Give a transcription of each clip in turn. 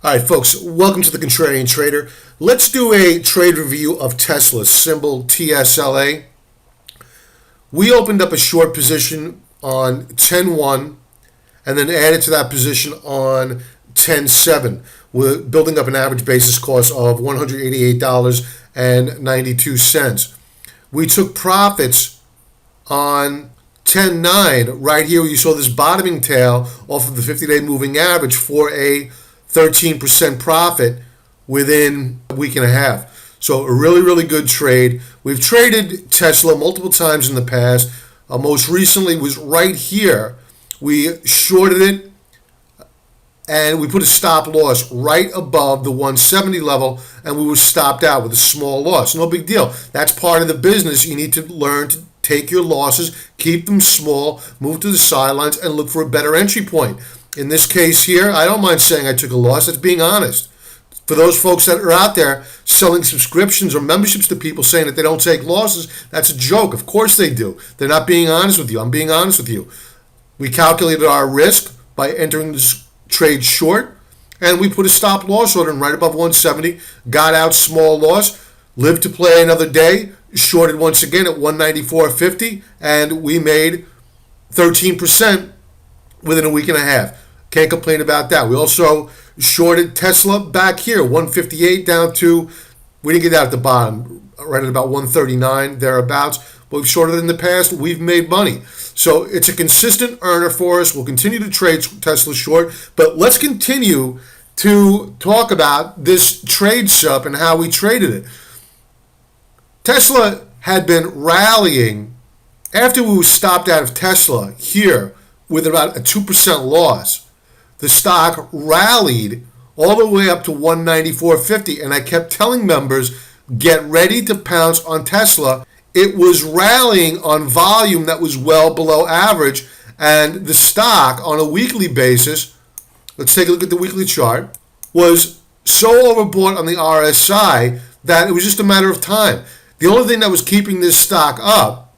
All right, folks, welcome to the Contrarian Trader. Let's do a trade review of Tesla, symbol TSLA. We opened up a short position on 10-1 and then added to that position on 10-7. We're building up an average basis cost of $188.92. We took profits on 10-9 right here where you saw this bottoming tail off of the 50-day moving average for a 13% profit within a week and a half. So a really, really good trade. We've traded Tesla multiple times in the past. Most recently was right here. We shorted it and we put a stop loss right above the 170 level, and we were stopped out with a small loss. No big deal. That's part of the business. You need to learn to take your losses, keep them small, move to the sidelines, and look for a better entry point. In this case here, I don't mind saying I took a loss. That's being honest. For those folks that are out there selling subscriptions or memberships to people saying that they don't take losses, that's a joke. Of course they do. They're not being honest with you. I'm being honest with you. We calculated our risk by entering this trade short, and we put a stop loss order in right above 170, got out small loss, lived to play another day, shorted once again at 194.50, and we made 13% within a week and a half. Can't complain about that. We also shorted Tesla back here, 158 down to, we didn't get out at the bottom, right at about 139, thereabouts. But we've shorted in the past. We've made money. So it's a consistent earner for us. We'll continue to trade Tesla short. But let's continue to talk about this trade sup and how we traded it. Tesla had been rallying after we were stopped out of Tesla here with about a 2% loss. The stock rallied all the way up to 194.50, and I kept telling members, get ready to pounce on Tesla. It was rallying on volume that was well below average, and the stock on a weekly basis, let's take a look at the weekly chart, was so overbought on the RSI that it was just a matter of time. The only thing that was keeping this stock up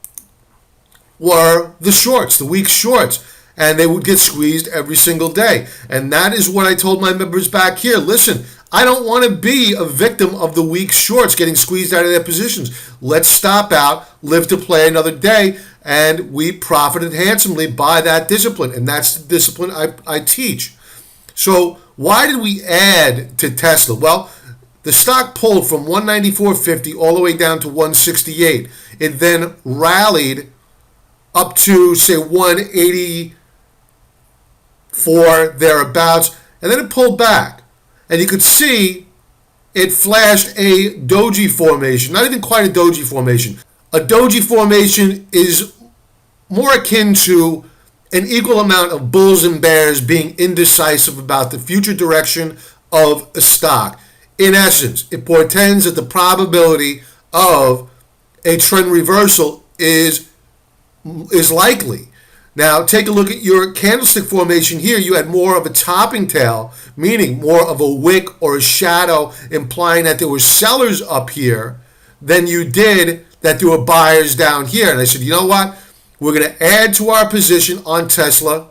were the shorts, the weak shorts. And they would get squeezed every single day. And that is what I told my members back here. Listen, I don't want to be a victim of the weak shorts getting squeezed out of their positions. Let's stop out, live to play another day, and we profited handsomely by that discipline. And that's the discipline I teach. So why did we add to Tesla? Well, the stock pulled from 194.50 all the way down to 168. It then rallied up to, say, 184 thereabouts, and then it pulled back. And you could see it flashed a doji formation, not even quite a doji formation. A doji formation is more akin to an equal amount of bulls and bears being indecisive about the future direction of a stock. In essence, it portends that the probability of a trend reversal is likely. Now, take a look at your candlestick formation here. You had more of a topping tail, meaning more of a wick or a shadow, implying that there were sellers up here than you did that there were buyers down here. And I said, you know what? We're going to add to our position on Tesla.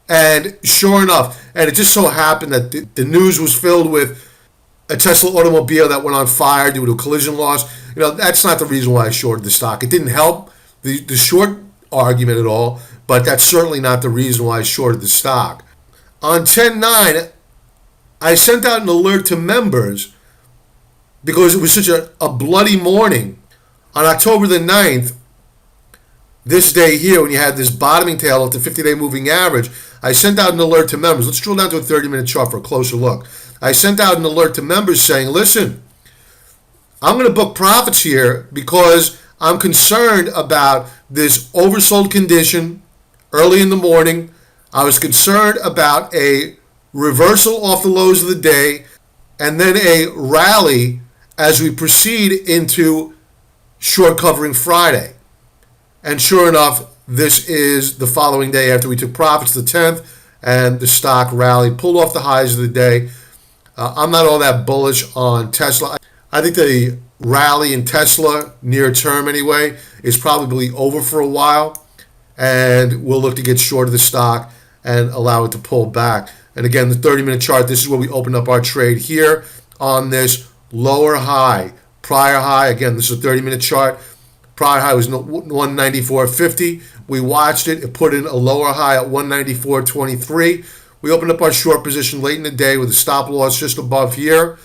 And sure enough, and it just so happened that the news was filled with a Tesla automobile that went on fire due to a collision loss. You know, that's not the reason why I shorted the stock. It didn't help the short argument at all, but that's certainly not the reason why I shorted the stock. On 10-9, I sent out an alert to members because it was such a bloody morning. On October the 9th, this day here, when you had this bottoming tail of the 50-day moving average, I sent out an alert to members. Let's drill down to a 30-minute chart for a closer look. I sent out an alert to members saying, listen, I'm going to book profits here because I'm concerned about this oversold condition early in the morning. I was concerned about a reversal off the lows of the day and then a rally as we proceed into short covering Friday. And sure enough, this is the following day after we took profits, the 10th, and the stock rallied, pulled off the highs of the day. I'm not all that bullish on Tesla. I think the rally in Tesla, near term anyway, is probably over for a while, and we'll look to get short of the stock and allow it to pull back. And again, the 30-minute chart, this is where we open up our trade here on this lower high. Prior high, again, this is a 30-minute chart. Prior high was 194.50. We watched it. It put in a lower high at 194.23. We opened up our short position late in the day with a stop loss just above here.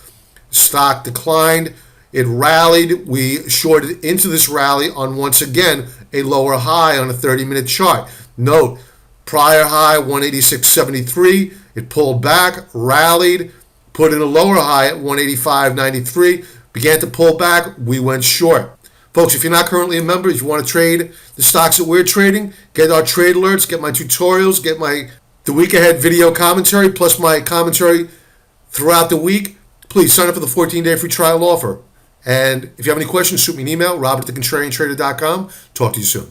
Stock declined. It rallied. We shorted into this rally on, once again, a lower high on a 30-minute chart. Note, prior high 186.73. It pulled back, rallied, put in a lower high at 185.93. Began to pull back. We went short. Folks, if you're not currently a member, if you want to trade the stocks that we're trading, get our trade alerts, get my tutorials, get the week ahead video commentary, plus my commentary throughout the week, please sign up for the 14-day free trial offer. And if you have any questions, shoot me an email, robert@thecontrariantrader.com. Talk to you soon.